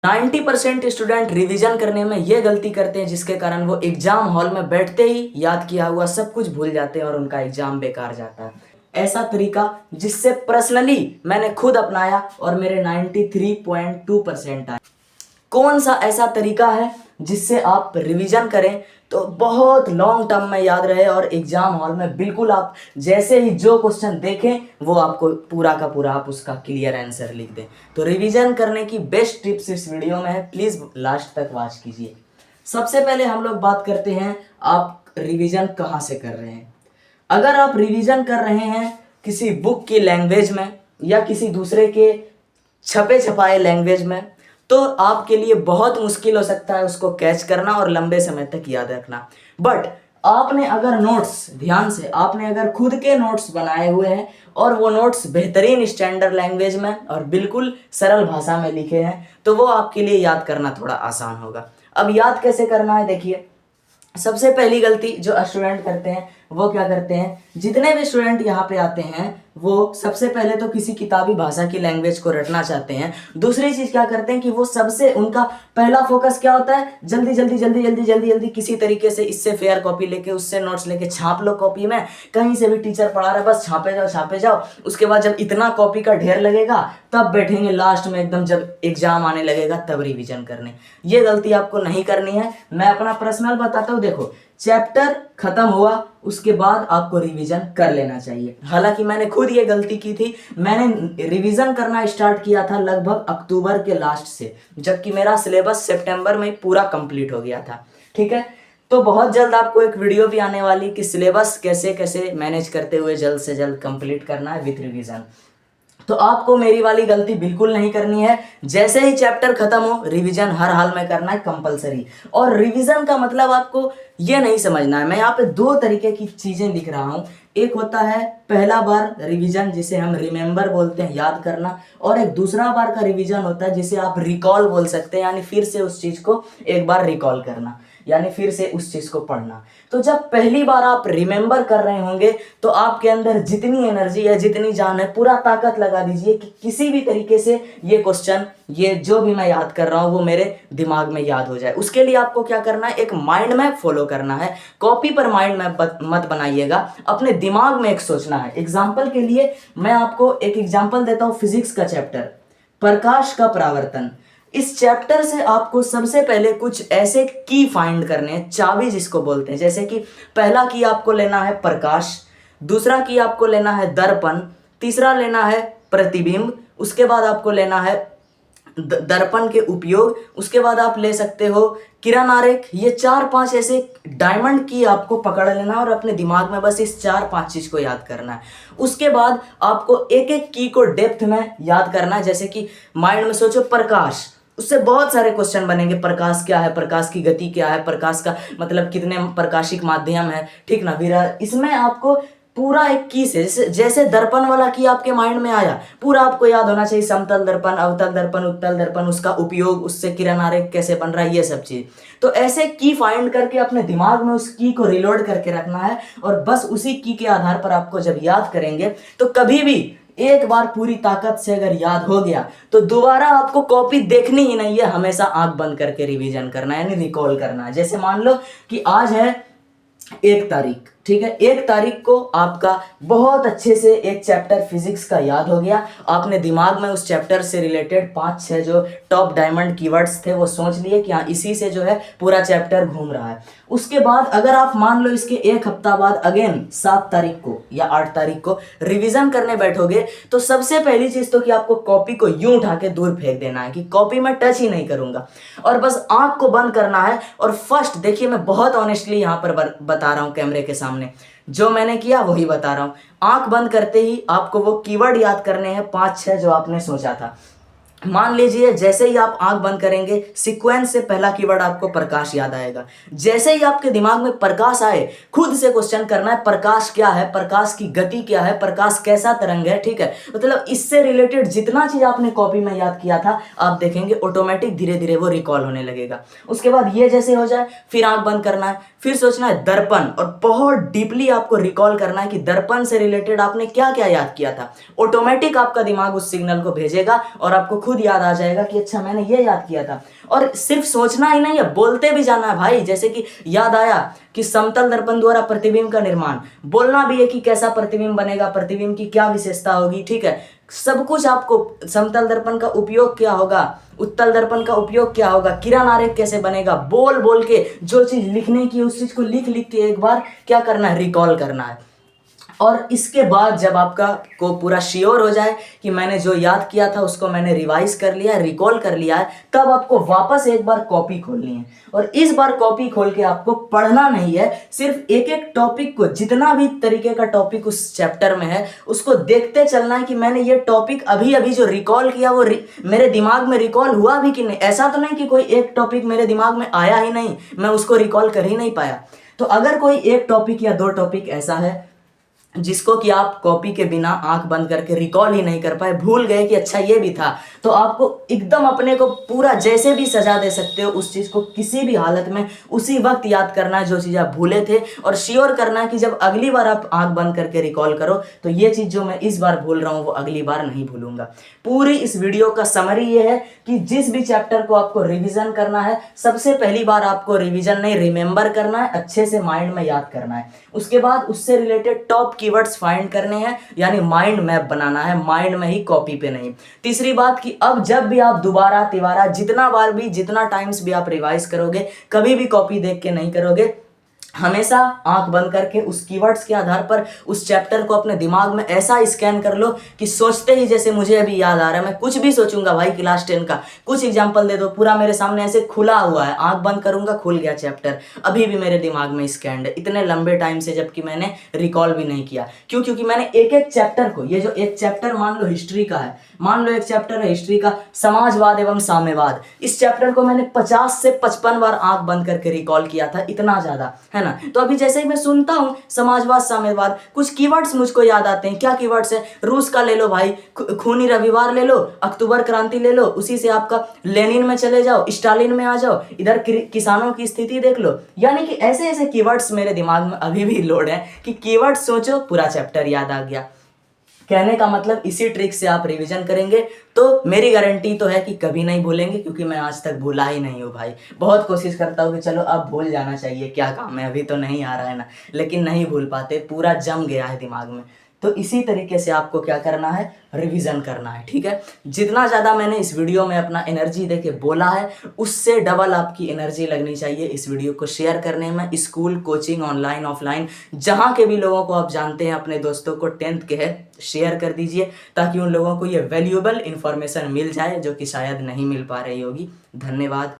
90% student revision करने में ये गलती करते हैं जिसके कारण वो एग्जाम हॉल में बैठते ही याद किया हुआ सब कुछ भूल जाते हैं और उनका एग्जाम बेकार जाता है। ऐसा तरीका जिससे पर्सनली मैंने खुद अपनाया और मेरे 93.2% आए। कौन सा ऐसा तरीका है जिससे आप रिवीजन करें तो बहुत लॉन्ग टर्म में याद रहे और एग्जाम हॉल में बिल्कुल आप जैसे ही जो क्वेश्चन देखें वो आपको पूरा का पूरा आप उसका क्लियर आंसर लिख दें। तो रिवीजन करने की बेस्ट टिप्स इस वीडियो में है, प्लीज लास्ट तक वॉच कीजिए। सबसे पहले हम लोग बात करते हैं आप रिवीजन कहाँ से कर रहे हैं। अगर आप रिवीजन कर रहे हैं किसी बुक की लैंग्वेज में या किसी दूसरे के छपे छपाए लैंग्वेज में तो आपके लिए बहुत मुश्किल हो सकता है उसको कैच करना और लंबे समय तक याद रखना। बट आपने अगर नोट्स ध्यान से आपने अगर खुद के नोट्स बनाए हुए हैं और वो नोट्स बेहतरीन स्टैंडर्ड लैंग्वेज में और बिल्कुल सरल भाषा में लिखे हैं तो वो आपके लिए याद करना थोड़ा आसान होगा। अब याद कैसे करना है, देखिए सबसे पहली गलती जो स्टूडेंट करते हैं वो क्या करते हैं, जितने भी स्टूडेंट यहाँ पे आते हैं वो सबसे पहले तो किसी किताबी भाषा की लैंग्वेज को रटना चाहते हैं। दूसरी चीज क्या करते हैं कि वो सबसे उनका पहला फोकस क्या होता है, जल्दी जल्दी जल्दी जल्दी जल्दी जल्दी किसी तरीके से इससे फेयर कॉपी लेके उससे नोट्स लेके छाप लो कॉपी में, कहीं से भी टीचर पढ़ा रहा है बस छापे जाओ। उसके बाद जब इतना कॉपी का ढेर लगेगा तब बैठेंगे लास्ट में एकदम जब एग्जाम आने लगेगा तब रिविजन करने। ये गलती आपको नहीं करनी है। मैं अपना पर्सनल बताता हूँ, देखो चैप्टर खत्म हुआ उसके बाद आपको रिवीजन कर लेना चाहिए। हालांकि मैंने खुद ये गलती की थी, मैंने रिवीजन करना स्टार्ट किया था लगभग अक्टूबर के लास्ट से, जबकि मेरा सिलेबस सितंबर में पूरा कंप्लीट हो गया था। ठीक है, तो बहुत जल्द आपको एक वीडियो भी आने वाली कि सिलेबस कैसे कैसे मैनेज करते हुए जल्द से जल्द कंप्लीट करना है विथ रिवीजन। तो आपको मेरी वाली गलती बिल्कुल नहीं करनी है। जैसे ही चैप्टर खत्म हो रिवीजन हर हाल में करना है कंपलसरी। और रिवीजन का मतलब आपको ये नहीं समझना है, मैं यहाँ पे दो तरीके की चीजें लिख रहा हूँ। एक होता है पहला बार रिवीजन जिसे हम रिमेंबर बोलते हैं, याद करना, और एक दूसरा बार का रिवीजन होता है जिसे आप रिकॉल बोल सकते हैं, यानी फिर से उस चीज को एक बार रिकॉल करना, यानी फिर से उस चीज को पढ़ना। तो जब पहली बार आप रिमेंबर कर रहे होंगे तो आपके अंदर जितनी एनर्जी है जितनी जान है पूरा ताकत लगा दीजिए कि किसी भी तरीके से ये क्वेश्चन ये जो भी मैं याद कर रहा हूँ वो मेरे दिमाग में याद हो जाए। उसके लिए आपको क्या करना है, एक माइंड मैप फॉलो करना है। कॉपी पर माइंड मैप मत बनाइएगा, अपने दिमाग में एक सोचना है। एग्जाम्पल के लिए मैं आपको एक एग्जाम्पल देता हूँ, फिजिक्स का चैप्टर प्रकाश का परावर्तन। इस चैप्टर से आपको सबसे पहले कुछ ऐसे की फाइंड करने हैं, चाबी जिसको बोलते हैं। जैसे कि पहला की आपको लेना है प्रकाश, दूसरा की आपको लेना है दर्पण, तीसरा लेना है प्रतिबिंब, उसके बाद आपको लेना है दर्पण के उपयोग, उसके बाद आप ले सकते हो किरण आरेख। ये 4-5 ऐसे डायमंड की आपको पकड़ लेना और अपने दिमाग में बस इस 4-5 चीज को याद करना है। उसके बाद आपको एक एक की को डेप्थ में याद करना है। जैसे कि माइंड में सोचो प्रकाश, उससे बहुत सारे क्वेश्चन बनेंगे। प्रकाश क्या है, प्रकाश की गति क्या है, प्रकाश का मतलब कितने प्रकाशिक माध्यम है, ठीक ना वीरा। इसमें आपको पूरा एक की से जैसे दर्पण वाला की आपके माइंड में आया पूरा आपको याद होना चाहिए। समतल दर्पण, अवतल दर्पण, उत्तल दर्पण, उसका उपयोग, उससे किरण आरेख कैसे बन रहा है, ये सब चीज। तो ऐसे की फाइंड करके अपने दिमाग में उस की को रिलोड करके रखना है और बस उसी की के आधार पर आपको जब याद करेंगे तो कभी भी एक बार पूरी ताकत से अगर याद हो गया तो दोबारा आपको कॉपी देखनी ही नहीं है, हमेशा आंख बंद करके रिवीजन करना है, यानी रिकॉल करना है। जैसे मान लो कि आज है 1 तारीख, ठीक है, 1 तारीख को आपका बहुत अच्छे से एक चैप्टर फिजिक्स का याद हो गया। आपने दिमाग में उस चैप्टर से रिलेटेड 5-6 जो टॉप डायमंड कीवर्ड्स थे वो सोच लिए कि हाँ इसी से जो है पूरा चैप्टर घूम रहा है। उसके बाद अगर आप मान लो इसके 1 हफ्ता बाद अगेन 7 तारीख को या 8 तारीख को रिवीजन करने बैठोगे तो सबसे पहली चीज तो कि आपको कॉपी को यूं उठा के दूर फेंक देना है कि कॉपी में टच ही नहीं करूंगा और बस आंख को बंद करना है। और फर्स्ट देखिए, मैं बहुत ऑनेस्टली यहाँ पर बता रहा हूँ कैमरे के सामने, जो मैंने किया वही बता रहा हूं। आंख बंद करते ही आपको वो कीवर्ड याद करने हैं 5-6 जो आपने सोचा था। मान लीजिए जैसे ही आप आंख बंद करेंगे सीक्वेंस से पहला कीवर्ड आपको प्रकाश याद आएगा। जैसे ही आपके दिमाग में प्रकाश आए खुद से क्वेश्चन करना है प्रकाश क्या है, प्रकाश की गति क्या है, प्रकाश कैसा तरंग है, ठीक है। मतलब इससे रिलेटेड जितना चीज आपने कॉपी में याद किया था आप देखेंगे ऑटोमेटिक धीरे धीरे वो रिकॉल होने लगेगा। उसके बाद ये जैसे हो जाए फिर आंख बंद करना है, फिर सोचना है दर्पण और बहुत डीपली आपको रिकॉल करना है कि दर्पण से रिलेटेड आपने क्या क्या याद किया था। ऑटोमेटिक आपका दिमाग उस सिग्नल को भेजेगा और आपको खुद याद आ जाएगा कि अच्छा मैंने ये याद किया था। और सिर्फ सोचना ही नहीं है, बोलते भी जाना है भाई। जैसे कि याद आया कि समतल दर्पण द्वारा प्रतिबिंब का निर्माण, बोलना भी है कि कैसा प्रतिबिंब बनेगा, प्रतिबिंब की क्या विशेषता होगी, ठीक है। सब कुछ आपको, समतल दर्पण का उपयोग क्या होगा, उत्तल दर्पण का उपयोग क्या होगा, किरण आरेख कैसे बनेगा, बोल बोल के जो चीज लिखने की उस चीज को लिख लिख के एक बार क्या करना है, रिकॉल करना है। और इसके बाद जब आपका को पूरा श्योर हो जाए कि मैंने जो याद किया था उसको मैंने रिवाइज कर लिया है, रिकॉल कर लिया है, तब आपको वापस एक बार कॉपी खोलनी है। और इस बार कॉपी खोल के आपको पढ़ना नहीं है, सिर्फ एक एक टॉपिक को, जितना भी तरीके का टॉपिक उस चैप्टर में है उसको देखते चलना है कि मैंने ये टॉपिक अभी अभी जो रिकॉल किया वो मेरे दिमाग में रिकॉल हुआ भी कि नहीं। ऐसा तो नहीं कि कोई एक टॉपिक मेरे दिमाग में आया ही नहीं, मैं उसको रिकॉल कर ही नहीं पाया। तो अगर कोई एक टॉपिक या दो टॉपिक ऐसा है जिसको कि आप कॉपी के बिना आंख बंद करके रिकॉल ही नहीं कर पाए, भूल गए कि अच्छा ये भी था, तो आपको एकदम अपने को पूरा जैसे भी सजा दे सकते हो, उस चीज को किसी भी हालत में उसी वक्त याद करना है जो चीज आप भूले थे, और श्योर करना है कि जब अगली बार आप आंख बंद करके रिकॉल करो तो ये चीज जो मैं इस बार भूल रहा हूं वो अगली बार नहीं भूलूंगा। पूरी इस वीडियो का समरी ये है कि जिस भी चैप्टर को आपको रिविजन करना है, सबसे पहली बार आपको रिविजन नहीं, रिमेंबर करना है, अच्छे से माइंड में याद करना है। उसके बाद उससे रिलेटेड टॉप कीवर्ड्स फाइंड करने हैं, यानी माइंड मैप बनाना है, माइंड में ही, कॉपी पे नहीं। तीसरी बात कि अब जब भी आप दोबारा तिबारा जितना बार भी, जितना टाइम्स भी आप रिवाइज करोगे, कभी भी कॉपी देख के नहीं करोगे, हमेशा आंख बंद करके उस कीवर्ड्स के आधार पर उस चैप्टर को अपने दिमाग में ऐसा स्कैन कर लो कि सोचते ही, जैसे मुझे अभी याद आ रहा है, मैं कुछ भी सोचूंगा भाई क्लास 10 का कुछ एग्जांपल दे दो, पूरा मेरे सामने ऐसे खुला हुआ है, आंख बंद करूंगा खुल गया चैप्टर, अभी भी मेरे दिमाग में स्कैन्ड है, इतने लंबे टाइम से, जबकि मैंने रिकॉल भी नहीं किया। क्यों? क्योंकि मैंने एक एक चैप्टर को, ये जो एक चैप्टर मान लो हिस्ट्री का है, मान लो एक चैप्टर है हिस्ट्री का समाजवाद एवं साम्यवाद, इस चैप्टर को मैंने 50 से 55 बार आंख बंद करके रिकॉल किया था, इतना ज्यादा है ना। तो अभी जैसे ही मैं सुनता हूं समाजवाद साम्यवाद, कुछ कीवर्ड्स मुझको याद आते हैं। क्या कीवर्ड्स है? रूस का ले लो भाई, खूनी रविवार ले लो, अक्टूबर क्रांति ले लो, उसी से आपका लेनिन में चले जाओ, स्टालिन में आ जाओ, इधर किसानों की स्थिति देख लो। यानी कि ऐसे ऐसे कीवर्ड्स मेरे दिमाग में अभी भी लोड है कि कीवर्ड्स सोचो पूरा चैप्टर याद आ गया। कहने का मतलब इसी ट्रिक से आप रिवीजन करेंगे तो मेरी गारंटी तो है कि कभी नहीं भूलेंगे, क्योंकि मैं आज तक भूला ही नहीं हूँ भाई। बहुत कोशिश करता हूँ कि चलो अब भूल जाना चाहिए, क्या काम है, अभी तो नहीं आ रहा है ना, लेकिन नहीं भूल पाते, पूरा जम गया है दिमाग में। तो इसी तरीके से आपको क्या करना है, रिवीजन करना है, ठीक है। जितना ज़्यादा मैंने इस वीडियो में अपना एनर्जी देके बोला है, उससे डबल आपकी एनर्जी लगनी चाहिए इस वीडियो को शेयर करने में। स्कूल, कोचिंग, ऑनलाइन, ऑफलाइन, जहाँ के भी लोगों को आप जानते हैं, अपने दोस्तों को 10th के है, शेयर कर दीजिए, ताकि उन लोगों को ये वैल्यूएबल इंफॉर्मेशन मिल जाए जो कि शायद नहीं मिल पा रही होगी। धन्यवाद।